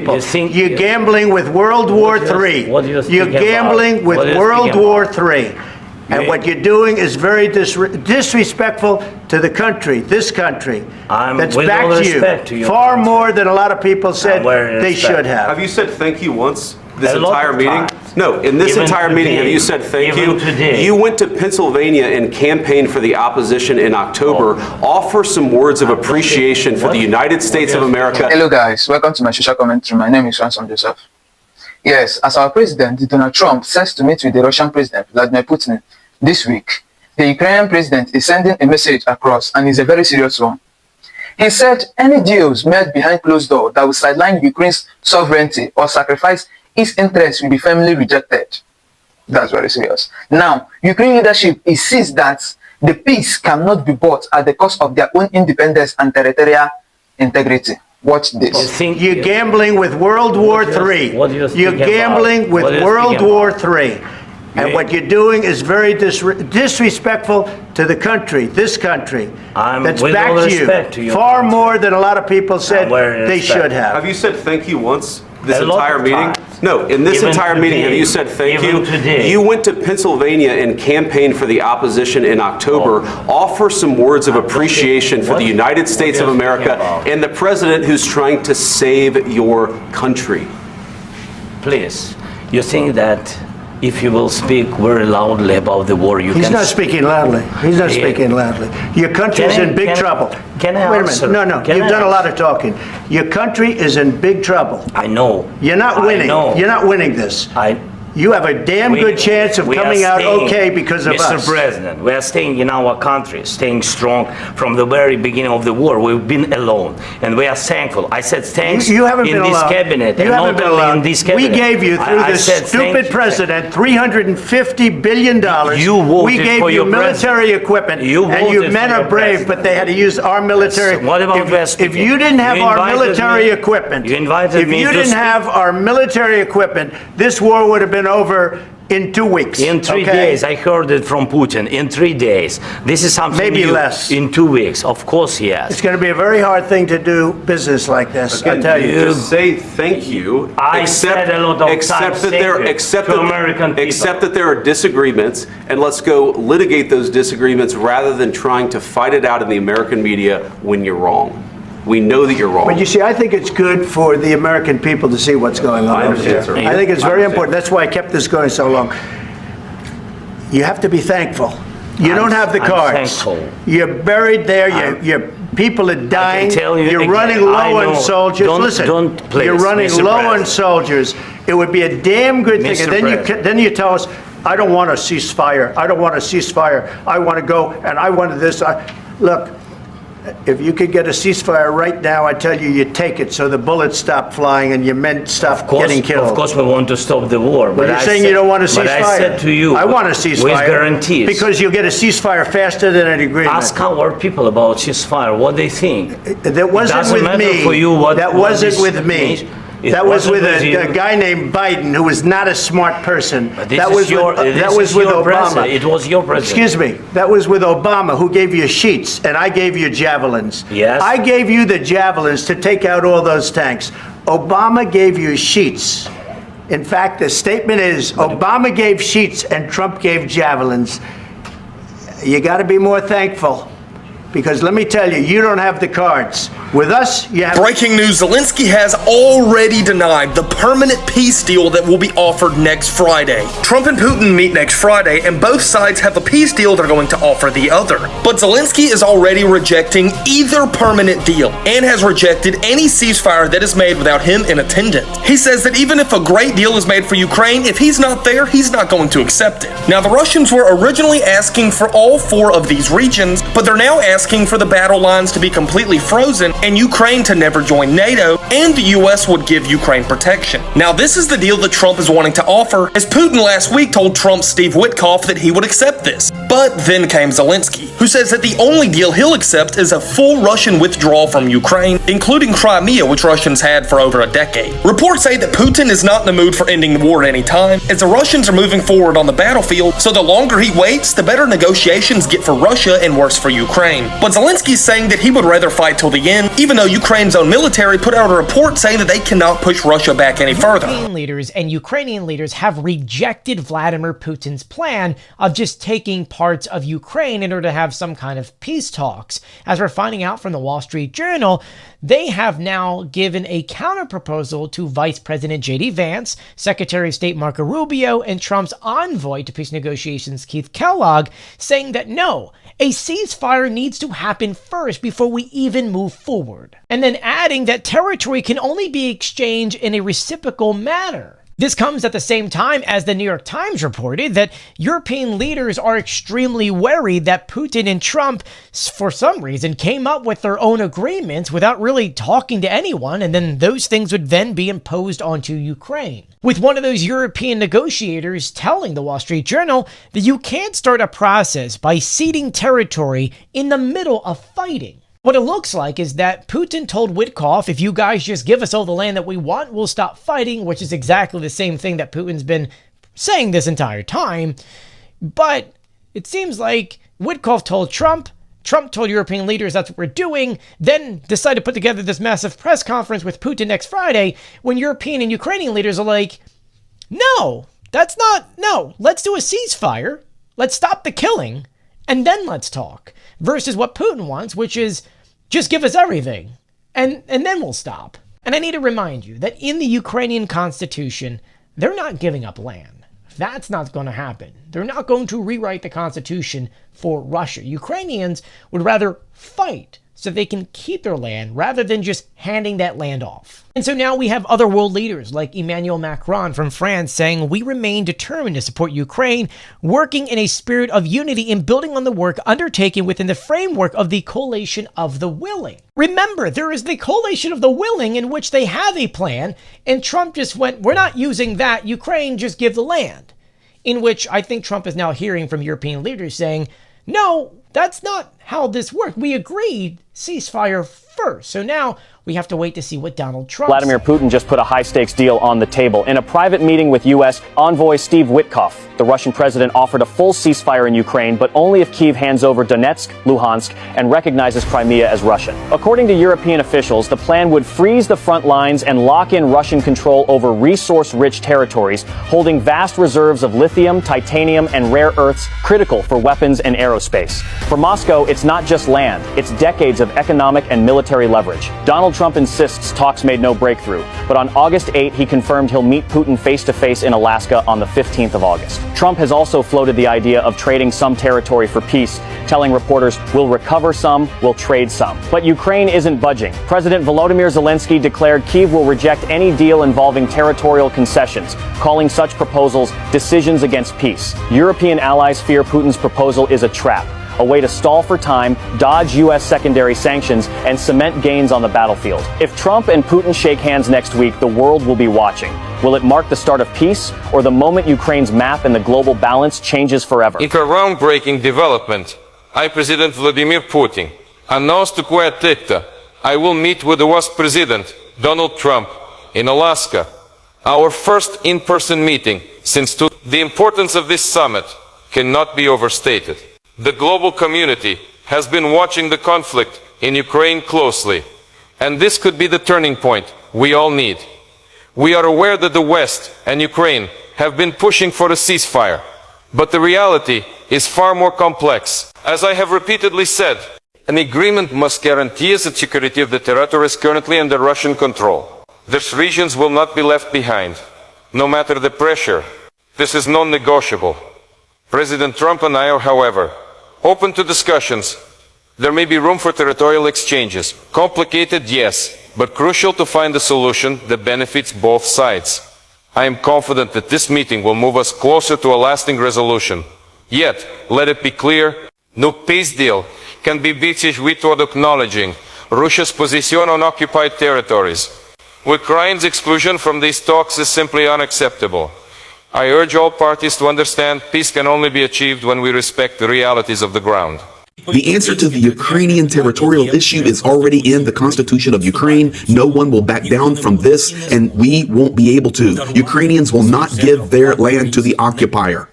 people. You're gambling with World War III. You're gambling with World War III. And what you're doing is very disrespectful to the country, this country, that's backed you far more than a lot of people said they should have. Have you said thank you once this entire meeting? No, in this entire meeting, have you said thank you? You went to Pennsylvania and campaigned for the opposition in October. Offer some words of appreciation for the United States of America. Hello guys, welcome to my social commentary. My name is Ransom Joseph. Yes, as our president, Donald Trump, sets to meet with the Russian President Vladimir Putin this week, the Ukrainian president is sending a message across, and it's a very serious one. He said any deals made behind closed doors that will sideline Ukraine's sovereignty or sacrifice its interests will be firmly rejected. That's very serious. Now, Ukraine leadership insists that the peace cannot be bought at the cost of their own independence and territorial integrity. Watch this. You're gambling with World War III. You're gambling with World War III. And what you're doing is very disrespectful to the country, this country, that's backed you far more than a lot of people said they should have. Have you said thank you once this entire meeting? No, in this entire meeting, have you said thank you? You went to Pennsylvania and campaigned for the opposition in October. Offer some words of appreciation for the United States of America and the president who's trying to save your country. Please, you think that if you will speak very loudly about the war, He's not speaking loudly. He's not speaking loudly. Your country is in big trouble. Can I Wait a minute. No. You've done a lot of talking. Your country is in big trouble. I know. You're not winning. You're not winning this. You have a damn good chance of coming out okay because of us. Mr. President, we are staying in our country, staying strong from the very beginning of the war. We've been alone, and we are thankful. I said thanks you haven't in been this alone. cabinet. You haven't been alone. In this cabinet. We gave you, through this stupid president, $350 billion. We gave you military equipment, and your men are brave, but they had to use our military. What about if you didn't have our military equipment, if you didn't have our military equipment, this war would have been over in 2 weeks. In 3 days, I heard it from Putin. In 3 days, this is something maybe new. Less. In 2 weeks, of course, yes. It's going to be a very hard thing to do business like this. Again, I tell you, just say thank you. I said a lot of except that there are disagreements, and let's go litigate those disagreements rather than trying to fight it out in the American media when you're wrong. We know that you're wrong. But you see, I think it's good for the American people to see what's going on. I understand, sir. I think it's very important. That's why I kept this going so long. You have to be thankful. You don't have the cards. You're buried there. Your people are dying. You're running low on soldiers. Listen, you're running low on soldiers. It would be a damn good thing. And then you tell us, I don't want a ceasefire. I don't want a ceasefire. I want to go and I want this. Look. If you could get a ceasefire right now, I tell you, you take it so the bullets stop flying and your men stop getting killed. Of course, we want to stop the war. But you're saying you don't want a ceasefire. But I said to you, I want a ceasefire. With guarantees. Because you'll get a ceasefire faster than an agreement. Ask our people about ceasefire, what they think. That wasn't with me. That wasn't with me. That was with a guy named Biden, who was not a smart person. That was with Obama. It was your president. Excuse me. That was with Obama, who gave you sheets, and I gave you javelins. Yes. I gave you the javelins to take out all those tanks. Obama gave you sheets. In fact, the statement is, Obama gave sheets and Trump gave javelins. You got to be more thankful. Because let me tell you, you don't have the cards. With us, you have... Breaking news, Zelensky has already denied the permanent peace deal that will be offered next Friday. Trump and Putin meet next Friday, and both sides have a peace deal they're going to offer the other. But Zelensky is already rejecting either permanent deal, and has rejected any ceasefire that is made without him in attendance. He says that even if a great deal is made for Ukraine, if he's not there, he's not going to accept it. Now, the Russians were originally asking for all 4 of these regions, but they're now asking for the battle lines to be completely frozen and Ukraine to never join NATO, and the US would give Ukraine protection. Now, this is the deal that Trump is wanting to offer, as Putin last week told Trump's Steve Witkoff that he would accept this. But then came Zelensky, who says that the only deal he'll accept is a full Russian withdrawal from Ukraine, including Crimea, which Russians had for over a decade. Reports say that Putin is not in the mood for ending the war at any time, as the Russians are moving forward on the battlefield, so the longer he waits, the better negotiations get for Russia and worse for Ukraine. But Zelensky's saying that he would rather fight till the end, even though Ukraine's own military put out a report saying that they cannot push Russia back any further. European leaders and Ukrainian leaders have rejected Vladimir Putin's plan of just taking parts of Ukraine in order to have some kind of peace talks. As we're finding out from the Wall Street Journal, they have now given a counter-proposal to Vice President J.D. Vance, Secretary of State Marco Rubio, and Trump's envoy to peace negotiations, Keith Kellogg, saying that no, a ceasefire needs to happen first before we even move forward. And then adding that territory can only be exchanged in a reciprocal manner. This comes at the same time as the New York Times reported that European leaders are extremely worried that Putin and Trump, for some reason, came up with their own agreements without really talking to anyone, and then those things would then be imposed onto Ukraine. With one of those European negotiators telling the Wall Street Journal that you can't start a process by ceding territory in the middle of fighting. What it looks like is that Putin told Witkoff, if you guys just give us all the land that we want, we'll stop fighting, which is exactly the same thing that Putin's been saying this entire time. But it seems like Witkoff told Trump told European leaders that's what we're doing, then decided to put together this massive press conference with Putin next Friday, when European and Ukrainian leaders are like, no, let's do a ceasefire, let's stop the killing, and then let's talk. Versus what Putin wants, which is just give us everything, and then we'll stop. And I need to remind you that in the Ukrainian constitution, they're not giving up land. That's not going to happen. They're not going to rewrite the constitution for Russia. Ukrainians would rather fight so they can keep their land rather than just handing that land off. And so now we have other world leaders like Emmanuel Macron from France saying we remain determined to support Ukraine, working in a spirit of unity and building on the work undertaken within the framework of the coalition of the willing. Remember, there is the coalition of the willing in which they have a plan, and Trump just went, we're not using that, Ukraine, just give the land. In which I think Trump is now hearing from European leaders saying, no, that's not how this worked. We agreed ceasefire first. So now we have to wait to see what Donald Trump Vladimir Putin just put a high-stakes deal on the table. In a private meeting with U.S. envoy Steve Witkoff, the Russian president offered a full ceasefire in Ukraine, but only if Kyiv hands over Donetsk, Luhansk, and recognizes Crimea as Russian. According to European officials, the plan would freeze the front lines and lock in Russian control over resource-rich territories, holding vast reserves of lithium, titanium, and rare earths critical for weapons and aerospace. For Moscow, it's not just land, it's decades of economic and military leverage. Donald Trump insists talks made no breakthrough, but on August 8, he confirmed he'll meet Putin face-to-face in Alaska on the 15th of August. Trump has also floated the idea of trading some territory for peace, telling reporters, we'll recover some, we'll trade some. But Ukraine isn't budging. President Volodymyr Zelensky declared Kyiv will reject any deal involving territorial concessions, calling such proposals decisions against peace. European allies fear Putin's proposal is a trap, a way to stall for time, dodge U.S. secondary sanctions, and cement gains on the battlefield. If Trump and Putin shake hands next week, the world will be watching. Will it mark the start of peace, or the moment Ukraine's map and the global balance changes forever? In a groundbreaking development, President Vladimir Putin announced that I will meet with the US President Donald Trump in Alaska. Our first in-person meeting since the importance of this summit cannot be overstated. The global community has been watching the conflict in Ukraine closely, and this could be the turning point we all need. We are aware that the West and Ukraine have been pushing for a ceasefire, but the reality is far more complex. As I have repeatedly said, an agreement must guarantee the security of the territories currently under Russian control. These regions will not be left behind, no matter the pressure. This is non-negotiable. President Trump and I are, however, open to discussions. There may be room for territorial exchanges. Complicated, yes, but crucial to find a solution that benefits both sides. I am confident that this meeting will move us closer to a lasting resolution. Yet, let it be clear, no peace deal can be reached without acknowledging Russia's position on occupied territories. Ukraine's exclusion from these talks is simply unacceptable. I urge all parties to understand peace can only be achieved when we respect the realities of the ground. The answer to the Ukrainian territorial issue is already in the Constitution of Ukraine. No one will back down from this, and we won't be able to. Ukrainians will not give their land to the occupier.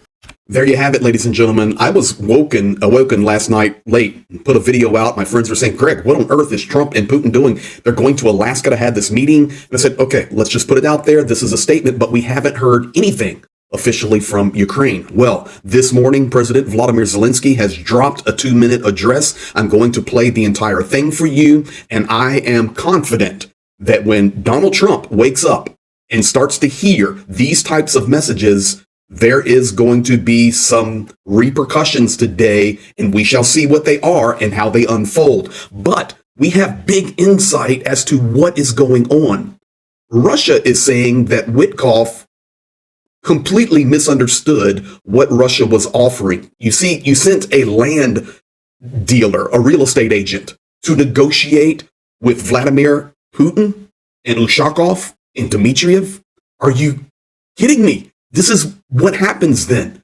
There you have it, ladies and gentlemen. I was awoken last night late, put a video out. My friends were saying, Greg, what on earth is Trump and Putin doing? They're going to Alaska to have this meeting. And I said, okay, let's just put it out there. This is a statement, but we haven't heard anything officially from Ukraine. Well, this morning, President Vladimir Zelensky has dropped a 2-minute address. I'm going to play the entire thing for you. And I am confident that when Donald Trump wakes up and starts to hear these types of messages, there is going to be some repercussions today, and we shall see what they are and how they unfold. But we have big insight as to what is going on. Russia is saying that Witkoff completely misunderstood what Russia was offering. You see, you sent a land dealer, a real estate agent, to negotiate with Vladimir Putin and Ushakov and Dmitriev. Are you kidding me? This is what happens then.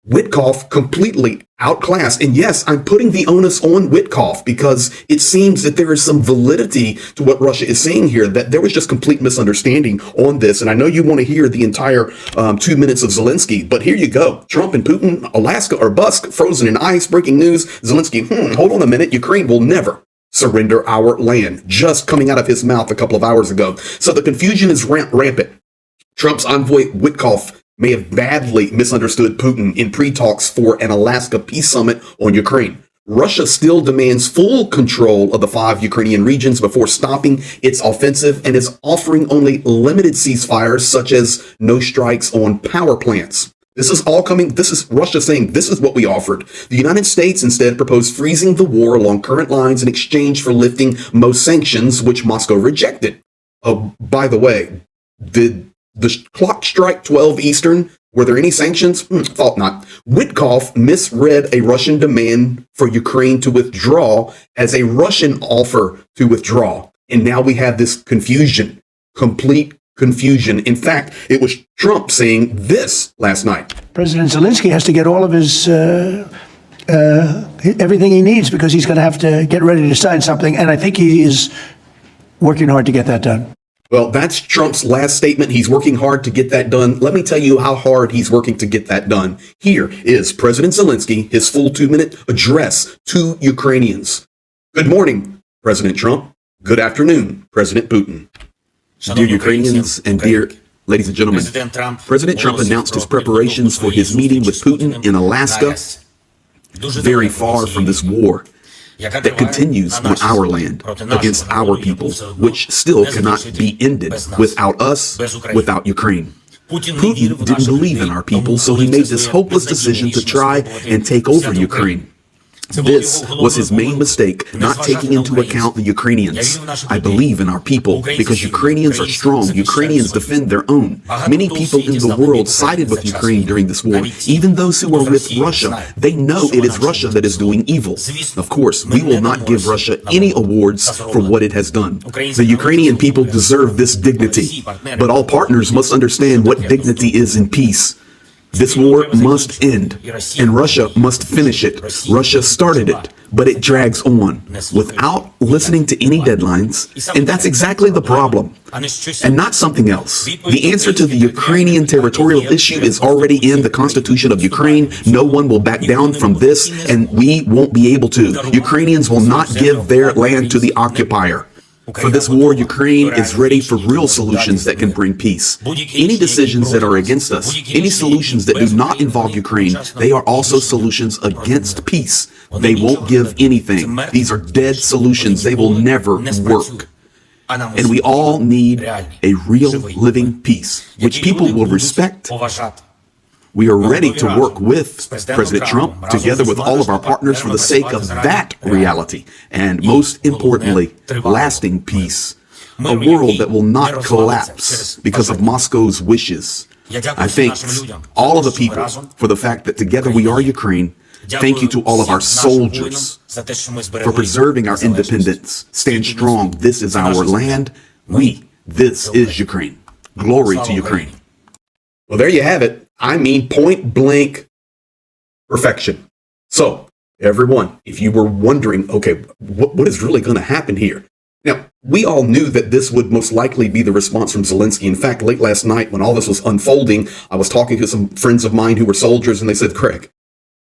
Witkoff completely outclassed. And yes, I'm putting the onus on Witkoff because it seems that there is some validity to what Russia is saying here, that there was just complete misunderstanding on this. And I know you want to hear the entire 2 minutes of Zelensky, but here you go. Trump and Putin, Alaska or bust, frozen in ice, breaking news. Zelensky, hold on a minute. Ukraine will never surrender our land. Just coming out of his mouth a couple of hours ago. So the confusion is rampant. Trump's envoy Witkoff may have badly misunderstood Putin in pre-talks for an Alaska peace summit on Ukraine. Russia still demands full control of the 5 Ukrainian regions before stopping its offensive and is offering only limited ceasefires, such as no strikes on power plants. This is Russia saying this is what we offered. The United States instead proposed freezing the war along current lines in exchange for lifting most sanctions, which Moscow rejected. Oh, by the way, did the clock strike 12 Eastern? Were there any sanctions? Thought not. Witkoff misread a Russian demand for Ukraine to withdraw as a Russian offer to withdraw. And now we have this confusion, complete confusion. In fact, it was Trump saying this last night. President Zelensky has to get all of his everything he needs because he's going to have to get ready to sign something. And I think he is working hard to get that done. Well, that's Trump's last statement. He's working hard to get that done. Let me tell you how hard he's working to get that done. Here is President Zelensky, his full 2-minute address to Ukrainians. Good morning, President Trump. Good afternoon, President Putin. Dear Ukrainians and dear ladies and gentlemen, President Trump announced his preparations for his meeting with Putin in Alaska, very far from this war that continues on our land against our people, which still cannot be ended without us, without Ukraine. Putin didn't believe in our people, so he made this hopeless decision to try and take over Ukraine. This was his main mistake, not taking into account the Ukrainians. I believe in our people because Ukrainians are strong. Ukrainians defend their own. Many people in the world sided with Ukraine during this war, even those who are with Russia. They know it is Russia that is doing evil. Of course, we will not give Russia any awards for what it has done. The Ukrainian people deserve this dignity, but all partners must understand what dignity is in peace. This war must end, and Russia must finish it. Russia started it, but it drags on without listening to any deadlines, and that's exactly the problem, and not something else. The answer to the Ukrainian territorial issue is already in the Constitution of Ukraine. No one will back down from this, and we won't be able to. Ukrainians will not give their land to the occupier. For this war, Ukraine is ready for real solutions that can bring peace. Any decisions that are against us, any solutions that do not involve Ukraine, they are also solutions against peace. They won't give anything. These are dead solutions. They will never work. And we all need a real living peace, which people will respect. We are ready to work with President Trump, together with all of our partners, for the sake of that reality, and most importantly, lasting peace, a world that will not collapse because of Moscow's wishes. I thank all of the people for the fact that together we are Ukraine. Thank you to all of our soldiers for preserving our independence. Stand strong. This is our land. This is Ukraine. Glory to Ukraine. Well, there you have it. I mean, point blank perfection. So, everyone, if you were wondering, okay, what is really going to happen here? Now, we all knew that this would most likely be the response from Zelensky. In fact, late last night, when all this was unfolding, I was talking to some friends of mine who were soldiers, and they said, Craig,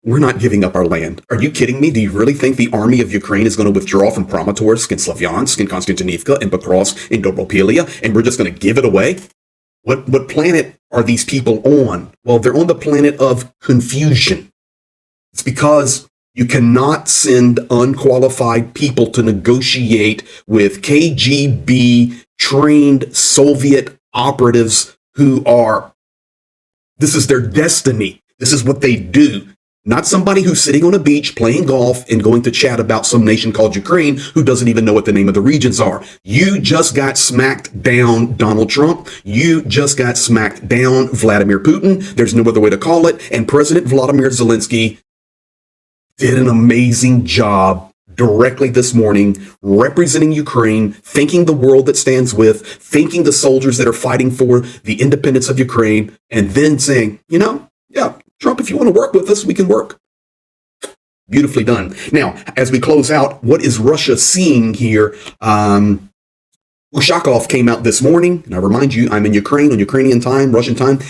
we're not giving up our land. Are you kidding me? Do you really think the army of Ukraine is going to withdraw from Kramatorsk and Slavyansk and Konstantinivka and Pokrovsk and Dobropilia, and we're just going to give it away? What planet are these people on? Well, they're on the planet of confusion. It's because you cannot send unqualified people to negotiate with KGB trained Soviet operatives who are, this is their destiny. This is what they do. Not somebody who's sitting on a beach playing golf and going to chat about some nation called Ukraine who doesn't even know what the name of the regions are. You just got smacked down, Donald Trump. You just got smacked down, Vladimir Putin. There's no other way to call it. And President Vladimir Zelensky did an amazing job directly this morning, representing Ukraine, thanking the world that stands with, thanking the soldiers that are fighting for the independence of Ukraine, and then saying, yeah, Trump, if you want to work with us, we can work. Beautifully done. Now, as we close out, what is Russia seeing here? Ushakov came out this morning, and I remind you, I'm in Ukraine on Ukrainian time, Russian time.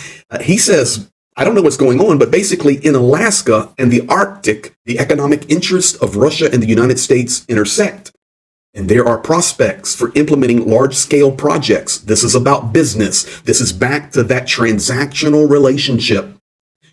He says, I don't know what's going on, but basically in Alaska and the Arctic, the economic interests of Russia and the United States intersect. And there are prospects for implementing large-scale projects. This is about business. This is back to that transactional relationship.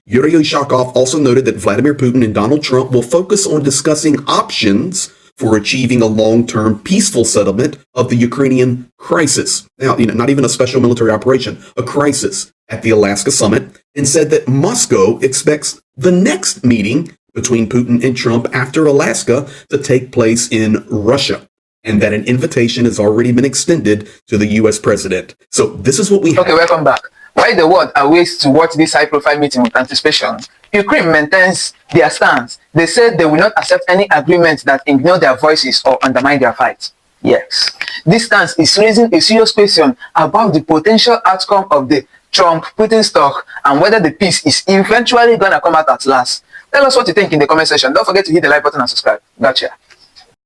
Yuri Ushakov also noted that Vladimir Putin and Donald Trump will focus on discussing options for achieving a long-term peaceful settlement of the Ukrainian crisis. Now, not even a special military operation, a crisis at the Alaska summit, and said that Moscow expects the next meeting between Putin and Trump after Alaska to take place in Russia, and that an invitation has already been extended to the U.S. president. So this is what we have. Okay, welcome back. While the world awaits to watch this high-profile meeting with anticipation, Ukraine maintains their stance. They said they will not accept any agreements that ignore their voices or undermine their fight. Yes, this stance is raising a serious question about the potential outcome of the Trump-Putin talk and whether the peace is eventually going to come out at last. Tell us what you think in the comment section. Don't forget to hit the like button and subscribe. Gotcha.